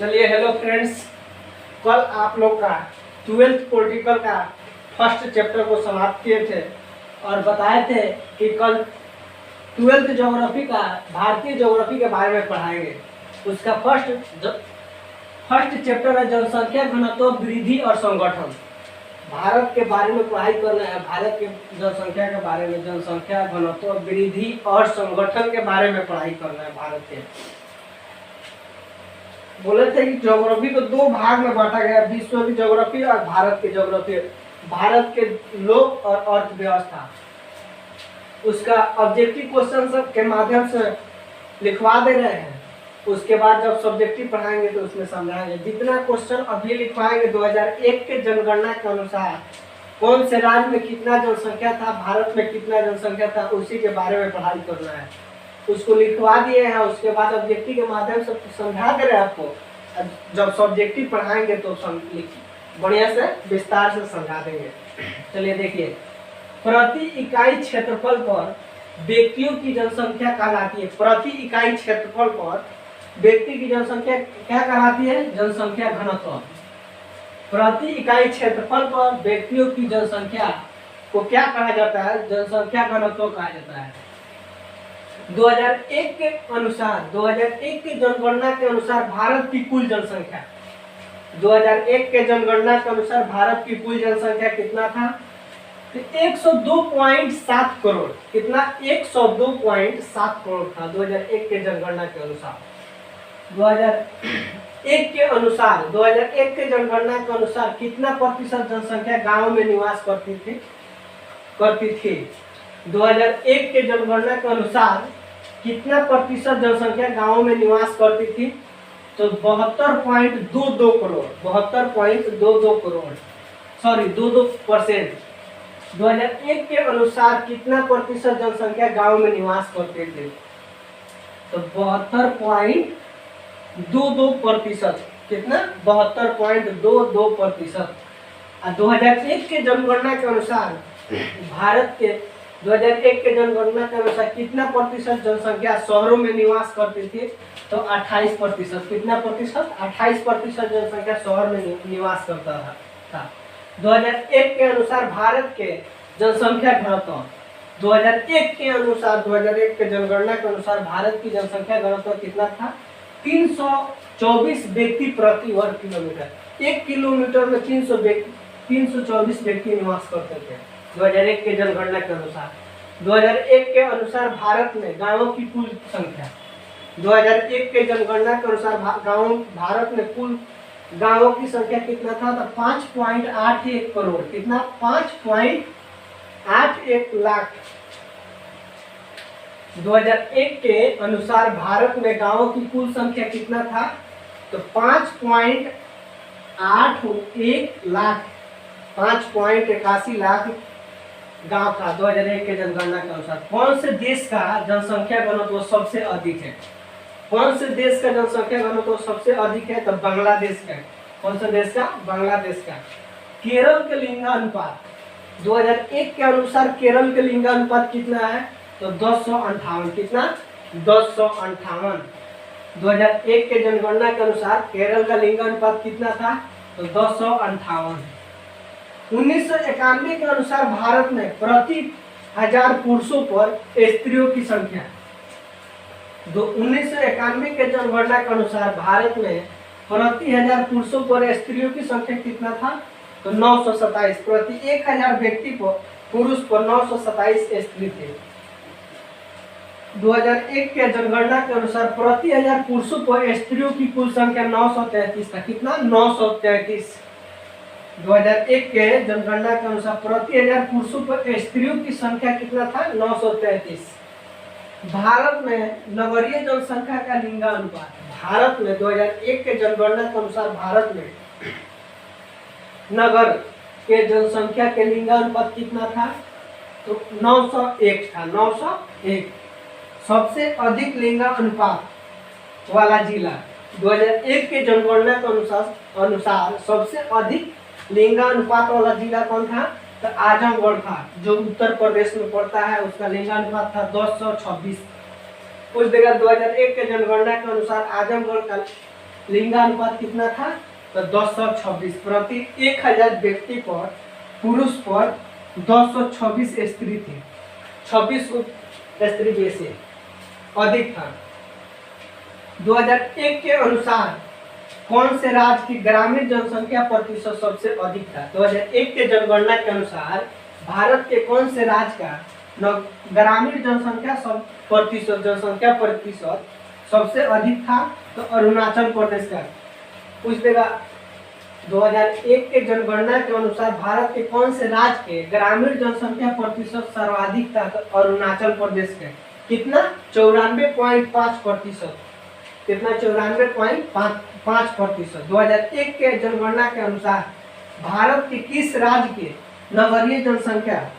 चलिए hello friends, कल आप लोग का 12th पॉलिटिकल का फर्स्ट चैप्टर को समाप्त किए थे और बताए थे कि कल 12th ज्योग्राफी का भारतीय ज्योग्राफी के बारे में पढ़ाएंगे। उसका फर्स्ट चैप्टर है जनसंख्या घनत्व, वृद्धि और संगठन। भारत के बारे में पढ़ाई करना है, भारत के जनसंख्या के बारे में, जनसंख्या घनत्व, वृद्धि और संगठन के बारे में पढ़ाई करना है। भारत के बोले थे कि ज्योग्राफी को दो भाग में बांटा गया, विश्व की ज्योग्राफी और भारत की ज्योग्राफी। भारत के लोक और अर्थव्यवस्था, उसका ऑब्जेक्टिव क्वेश्चन के माध्यम से लिखवा दे रहे हैं। उसके बाद जब सब्जेक्टिव पढ़ाएंगे तो उसमें समझाएंगे। जितना क्वेश्चन अभी लिखवाएंगे 2001 के जनगणना के अनुसार कौन से राज्य में कितना जनसंख्या था, भारत में कितना जनसंख्या था, उसी के बारे में पढ़ाई करना है। उसको लिखवा दिए हैं। उसके बाद ऑब्जेक्टिव के माध्यम से समझा दे रहे हैं आपको। जब सब्जेक्टिव पढ़ाएंगे तो बढ़िया से विस्तार से समझा देंगे। चलिए देखिए, प्रति इकाई क्षेत्रफल पर व्यक्तियों की जनसंख्या कहलाती है। प्रति इकाई क्षेत्रफल पर व्यक्ति की जनसंख्या क्या कहलाती है? जनसंख्या घनत्व। प्रति इकाई क्षेत्रफल पर व्यक्तियों की जनसंख्या को क्या कहा जाता है? जनसंख्या घनत्व कहा जाता है। 2001 के अनुसार, 2001 की जनगणना के अनुसार भारत की कुल जनसंख्या, 2001 के जनगणना के अनुसार भारत की कुल जनसंख्या कितना था? 102.7 करोड़। कितना? 102.7 करोड़ था 2001 के जनगणना के अनुसार। 2001 के अनुसार, 2001 के जनगणना के अनुसार कितना प्रतिशत जनसंख्या गांव में निवास करती थी? 2001 के जनगणना के अनुसार कितना प्रतिशत जनसंख्या गांवों में निवास करती थी? तो 72.22 करोड़, 72.22 करोड़, सॉरी 22%। 2001 के अनुसार कितना प्रतिशत जनसंख्या गांव में निवास करते थे? तो 72.22%। कितना? 72.22%। 2001 के जनगणना के अनुसार भारत के 2001 के जनगणना के अनुसार कितना प्रतिशत जनसंख्या शहरों में निवास करती थी? तो 28%। कितना प्रतिशत? 28% जनसंख्या शहर में निवास करता था। 2001 के अनुसार भारत के जनसंख्या घनत्व, 2001 के अनुसार, 2001 के जनगणना के अनुसार भारत की जनसंख्या घनत्व कितना था? 324 व्यक्ति प्रति वर्ग किलोमीटर। 1 किलोमीटर में 324 व्यक्ति निवास करते थे 2001 के जनगणना के अनुसार। 2001 के अनुसार भारत में गांवों की कुल संख्या, 2001 के जनगणना के अनुसार भारत में कुल गांवों की संख्या कितना था? तो 5.81 करोड़। कितना? 5.81 लाख। 2001 के अनुसार भारत में गांवों की कुल संख्या कितना था? तो 5.81 लाख, 5.81 लाख गांव था 2001 के जनगणना के अनुसार। कौन से देश का जनसंख्या घनत्व सबसे अधिक है? कौन से देश का जनसंख्या घनत्व सबसे अधिक है? तो बांग्लादेश का। कौन सा देश का? बांग्लादेश का। केरल के लिंगानुपात, 2001 के अनुसार केरल के लिंगानुपात कितना है? तो 1058। कितना? 1058। 2001 के जनगणना के अनुसार केरल का लिंगानुपात कितना था? तो 1058। 1991 के अनुसार भारत में प्रति 1000 पुरुषों पर स्त्रियों की संख्या, 1991 के जनगणना के अनुसार भारत में प्रति 1000 पुरुषों पर स्त्रियों की संख्या कितना था? तो 927। प्रति 1000 व्यक्ति पर पुरुष पर 927 स्त्री थे। 2001 के जनगणना के अनुसार प्रति 1000 पुरुषों पर स्त्रियों की कुल संख्या 933 था। कितना? 933। 2001 के जनगणना के अनुसार प्रति 1000 पुरुषों पर स्त्रियों की संख्या कितना था? 933। भारत में नगरीय जनसंख्या का लिंगानुपात, भारत में 2001 के जनगणना के अनुसार भारत में नगर के जनसंख्या के लिंगानुपात कितना था? तो 901 था। 901 सबसे अधिक लिंगानुपात वाला जिला 2001 के जनगणना के अनुसार सबसे अधिक लिंगानुपात वाला जिला कौन था? तो आजमगढ़ था, जो उत्तर प्रदेश में पड़ता है। उसका लिंगानुपात था 1026। कुछ देगा 2001 के जनगणना के अनुसार आजमगढ़ का लिंगानुपात कितना था? तो 226 प्रति 1000 व्यक्ति पर पुरुष पर 226 स्त्री थी। 26 स्त्री वैसे अधिक था। 2001 के अनुसार कौन से राज्य की ग्रामीण जनसंख्या प्रतिशत सबसे अधिक था? 2001 के जनगणना के अनुसार भारत के कौन से राज्य का ग्रामीण जनसंख्या प्रतिशत सबसे अधिक था? तो अरुणाचल प्रदेश का। पूछ देगा 2001 के जनगणना के अनुसार भारत के कौन से राज्य के ग्रामीण जनसंख्या प्रतिशत सर्वाधिक था? तो अरुणाचल प्रदेश के। कितना? 94.5%। कितना? 94.5%। 2001 के जनगणना के अनुसार भारत के किस राज्य के नगरीय जनसंख्या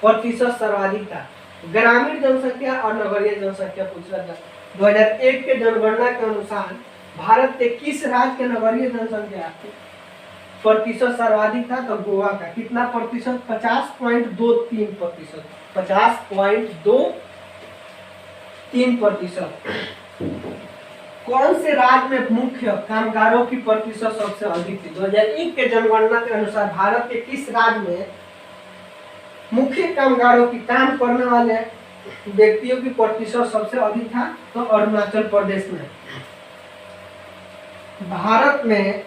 प्रतिशत सर्वाधिक था? ग्रामीण जनसंख्या और नगरीय जनसंख्या पूछ रहा था। 2001 के जनगणना के अनुसार भारत के किस राज्य के नगरीय जनसंख्या प्रतिशत सर्वाधिक था? तो गोवा का। कितना प्रतिशत? 50.23%। 50.23%। कौन से राज्य में मुख्य कामगारों की प्रतिशत सबसे अधिक थी? 2001 के जनगणना के अनुसार भारत के किस राज्य में मुख्य कामगारों की काम करने वाले व्यक्तियों की प्रतिशत सबसे अधिक था? तो अरुणाचल प्रदेश में। भारत में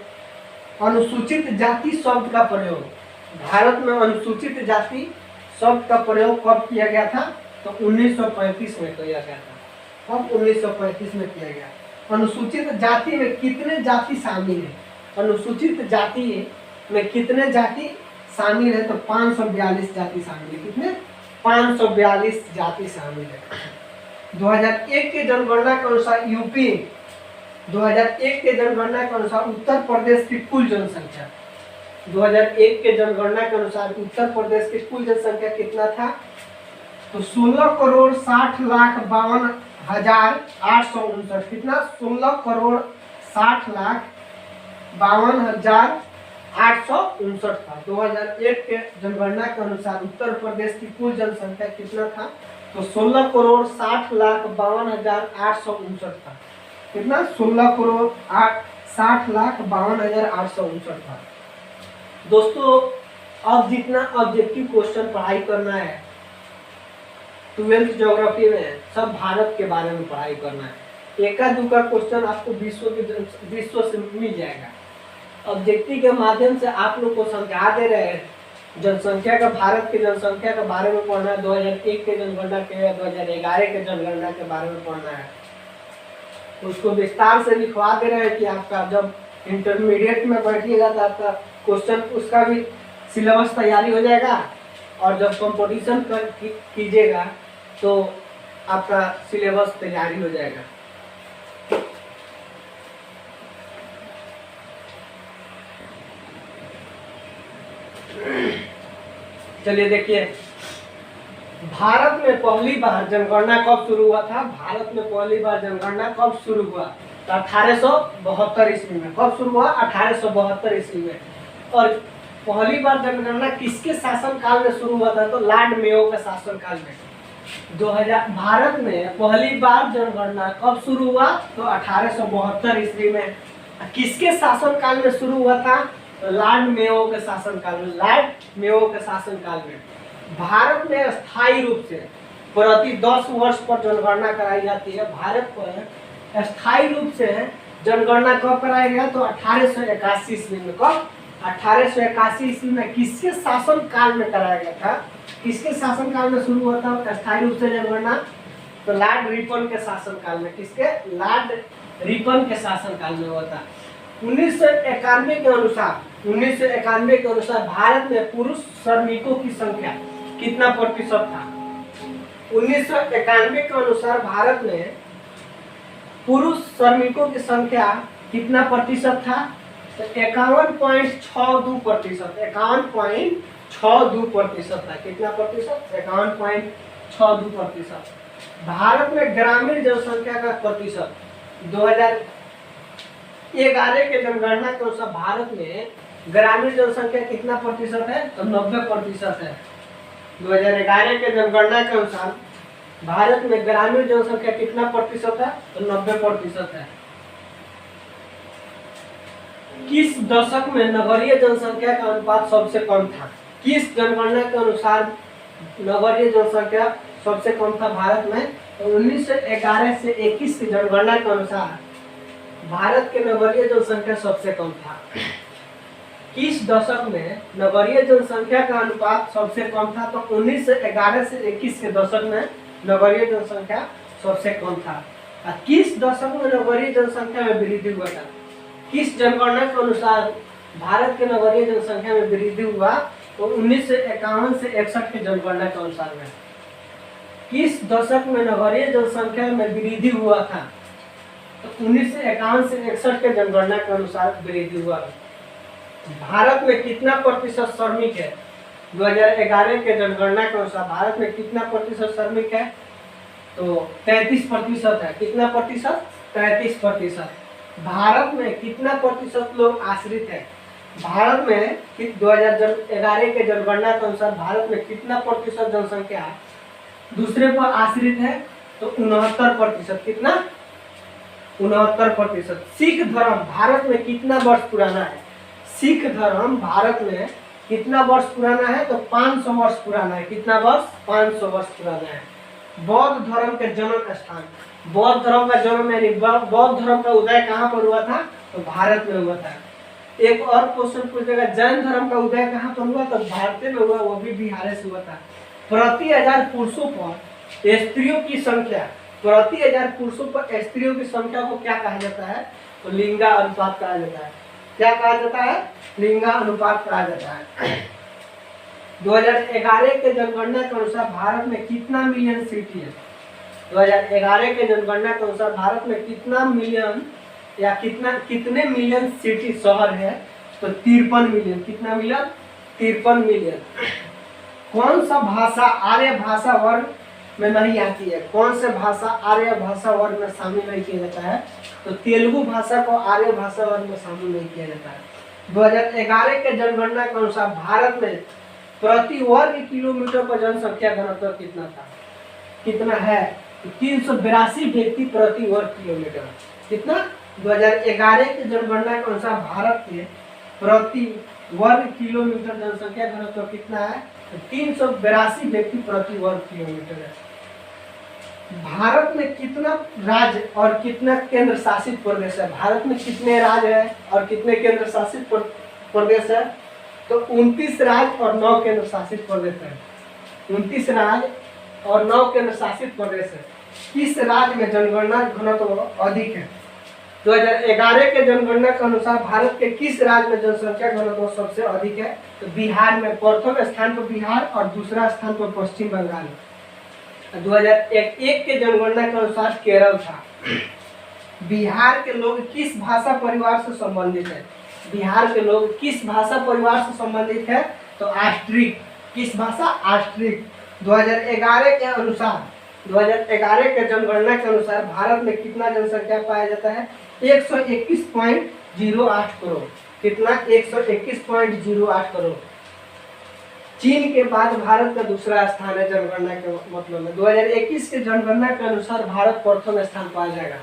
अनुसूचित जाति शब्द का प्रयोग, भारत में अनुसूचित जाति शब्द का प्रयोग कब किया गया था? तो 1935 में किया गया था। कब? 1935 में किया गया। अनुसूचित जाति में कितने जाति शामिल है? अनुसूचित जाति में कितने जाति शामिल है? तो 542 जाति शामिल है। कितने? 542 जाति शामिल है। 2001 के जनगणना के अनुसार यूपी, 2001 के जनगणना के अनुसार उत्तर प्रदेश की कुल जनसंख्या, 2001 के जनगणना के अनुसार उत्तर प्रदेश की कुल जनसंख्या कितना था? तो 16,60,52,859। कितना? 16,60,52,859 था। 2001 के जनगणना के अनुसार उत्तर प्रदेश की कुल जनसंख्या कितना था? तो 16,60,52,859 था। कितना? 16,60,52,859 था। दोस्तों, अब जितना ऑब्जेक्टिव क्वेश्चन पढ़ाई करना है 12th ज्योग्राफी में, सब भारत के बारे में पढ़ाई करना है। एका दुका क्वेश्चन आपको विश्व से मिल जाएगा। ऑब्जेक्टिव के माध्यम से आप लोग को समझा दे रहे हैं जनसंख्या का, भारत की जनसंख्या के बारे में पढ़ना है। 2001 के जनगणना के, 2011 के जनगणना के बारे में पढ़ना है। उसको विस्तार से लिखवा दे रहे हैं कि आपका जब इंटरमीडिएट में बैठिएगा तो आपका क्वेश्चन उसका भी सिलेबस तैयारी हो जाएगा, और जब कंपटीशन कीजिएगा तो आपका सिलेबस तैयारी हो जाएगा। चलिए देखिए, भारत में पहली बार जनगणना कब शुरू हुआ था? भारत में पहली बार जनगणना कब शुरू हुआ? तो 1872 ईस्वी में। कब शुरू हुआ? 1872 ईस्वी में। और पहली बार जनगणना किसके शासन काल में शुरू हुआ था? तो लॉर्ड मेयो के शासन काल में। 2000 भारत में पहली बार जनगणना कब शुरू हुआ? तो 1872 ईस्वी में। किसके शासन काल में शुरू हुआ था? तो लॉर्ड मेयो के शासन काल में। लॉर्ड मेयो के शासन काल में भारत में स्थायी रूप से प्रति 10 वर्ष पर जनगणना कराई जाती है। भारत पर स्थायी रूप से जनगणना कब कराया गया? तो 1881 ईस्वी में। कब? 1881 ईस्वी में। किसके शासन काल में कराया गया था? किसके शासन काल में शुरू हुआ था स्थायी रूप से जनगणना? तो लॉर्ड रिपन के शासन काल में। किसके? लॉर्ड रिपन के शासन काल में हुआ था। 1991 के अनुसार भारत में पुरुष श्रमिकों की संख्या कितना प्रतिशत था? 1991 के अनुसार भारत में पुरुष श्रमिकों की संख्या कितना प्रतिशत था? तो 51.62%। 51.62% था। कितना प्रतिशत? 51.62%। भारत में ग्रामीण जनसंख्या का प्रतिशत 2011 के जनगणना के अनुसार भारत में ग्रामीण जनसंख्या कितना प्रतिशत है? तो 90% है। 2011 के जनगणना के अनुसार भारत में ग्रामीण जनसंख्या कितना प्रतिशत है? तो 90% है। किस दशक में नगरीय जनसंख्या का अनुपात सबसे कम था? किस जनगणना के अनुसार नगरीय जनसंख्या सबसे कम था भारत में? तो 1911 से 21 की जनगणना के अनुसार भारत के नगरीय जनसंख्या सबसे कम था। किस दशक में नगरीय जनसंख्या का अनुपात सबसे कम था? तो 1911 से 21 के दशक में नगरीय जनसंख्या सबसे कम था। और किस दशक में नगरीय जनसंख्या में वृद्धि हुआ था? किस जनगणना के अनुसार भारत के नगरीय जनसंख्या में वृद्धि हुआ? तो 1951 से 61 के जनगणना के अनुसार में। किस दशक में नगरीय जनसंख्या में वृद्धि हुआ था? तो 1951 से 61 के जनगणना के अनुसार वृद्धि हुआ। भारत में कितना प्रतिशत श्रमिक है? 2011 के जनगणना के अनुसार भारत में कितना प्रतिशत श्रमिक है? तो 33% है। कितना प्रतिशत? 33%। भारत में कितना प्रतिशत लोग आश्रित है? भारत में 2011 के जनगणना के अनुसार भारत में कितना प्रतिशत जनसंख्या दूसरे पर आश्रित है? तो 69%। कितना? 69%। सिख धर्म भारत में कितना वर्ष पुराना है? सिख धर्म भारत में कितना वर्ष पुराना है? तो 500 वर्ष पुराना है। कितना वर्ष? 500 वर्ष पुराना है। बौद्ध धर्म के जन्म स्थान, बौद्ध धर्म का जन्म यानी बौद्ध धर्म का उदय कहाँ पर हुआ था? तो भारत में हुआ था। एक और क्वेश्चन पूछेगा, जैन धर्म का उदय कहाँ पर हुआ? तो भारत में हुआ, वो भी बिहार से हुआ था। प्रति 1000 पुरुषों पर स्त्रियों की संख्या, प्रति 1000 पुरुषों पर स्त्रियों की संख्या को क्या कहा जाता है? तो लिंगा अनुपात कहा जाता है। क्या कहा जाता है? लिंगा अनुपात कहा जाता है। 2011 के जनगणना के अनुसार भारत में कितना मिलियन सिटी है? 2011 के जनगणना के अनुसार भारत में कितना मिलियन या कितने मिलियन सिटी शहर है? तो 53 मिलियन। कितना मिलियन? 53 मिलियन। कौन सा भाषा आर्य भाषा वर्ग में नहीं आती है? कौन से भाषा आर्य भाषा वर्ग में शामिल नहीं किया जाता है? तो तेलुगु भाषा को आर्य भाषा वर्ग में शामिल नहीं किया जाता है। 2011 के जनगणना के अनुसार भारत में प्रति वर्ग किलोमीटर पर जनसंख्या घनत्व कितना था? कितना है? 382 व्यक्ति प्रति वर्ग किलोमीटर। कितना? 2011 के जनगणना के अनुसार भारत के प्रति वर्ग किलोमीटर जनसंख्या घनत्व कितना है? 382 व्यक्ति प्रति वर्ग किलोमीटर है। भारत में कितना राज्य और कितना केंद्र शासित प्रदेश है? भारत में कितने राज्य है और कितने केंद्र शासित प्रदेश है? तो 29 राज्य और 9 केंद्र शासित प्रदेश है। 29 राज्य और 9 केंद्र शासित प्रदेश है। किस राज्य में जनगणना घनत्व अधिक है? 2011 के जनगणना के अनुसार भारत के किस राज्य में जनसंख्या घनत्व सबसे अधिक है? तो बिहार में प्रथम स्थान पर बिहार और दूसरा स्थान पर पश्चिम बंगाल। 2001 के जनगणना के अनुसार केरल था। बिहार के लोग किस भाषा परिवार से संबंधित है? बिहार के लोग किस भाषा परिवार से संबंधित है? तो आस्ट्रिक। किस भाषा? आस्ट्रिक। 2011 के अनुसार 2011 के जनगणना के अनुसार भारत में कितना जनसंख्या पाया जाता है? 121.08 करोड़। कितना? 121.08 करोड़। चीन के बाद भारत का दूसरा स्थान है जनगणना के मतलब में। 2021 के जनगणना के अनुसार भारत प्रथम स्थान पाया जाएगा।